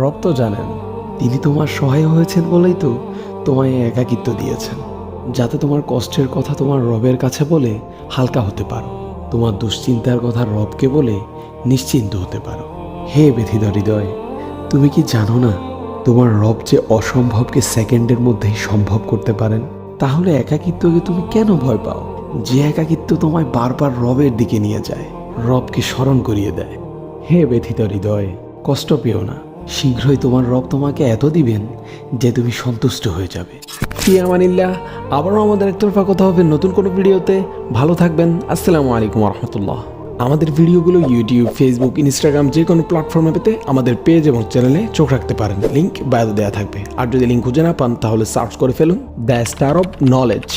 রব তো জানেন তিনি তোমার সহায় হয়েছেন বলেই তো তোমায় একাকিত্ব দিয়েছেন, যাতে তোমার কষ্টের কথা তোমার রবের কাছে বলে হালকা হতে পারো, তোমার দুশ্চিন্তার কথা রবকে বলে নিশ্চিন্ত হতে পারো। হে ব্যথিত হৃদয়, তুমি কি জানো না তোমার রব যে অসম্ভবকে সেকেন্ডের মধ্যেই সম্ভব করতে পারেন? তাহলে একাকিত্বকে তুমি কেন ভয় পাও? যে একাকিত্ব তোমায় বারবার রবের দিকে নিয়ে যায়, রবকে স্মরণ করিয়ে দেয়। হে ব্যথিত হৃদয়, কষ্ট পেও না, শীঘ্রই তোমার রব তোমাকে এত দিবেন যে তুমি সন্তুষ্ট হয়ে যাবে। ফি আমানিল্লাহ। আবারও আমাদের একতরফা কথা হবে নতুন কোনো ভিডিওতে। ভালো থাকবেন। আসসালামু আলাইকুম রহমতুল্লাহ। আমাদের ভিডিওগুলো ইউটিউব, ফেসবুক, ইনস্টাগ্রাম যে কোনো প্ল্যাটফর্মে পেতে আমাদের পেজ এবং চ্যানেলে চোখ রাখতে পারেন। লিঙ্ক বায়োতে দেওয়া থাকবে। আর যদি লিঙ্ক খুঁজে না পান তাহলে সার্চ করে ফেলুন দ্য স্টার অফ নলেজ।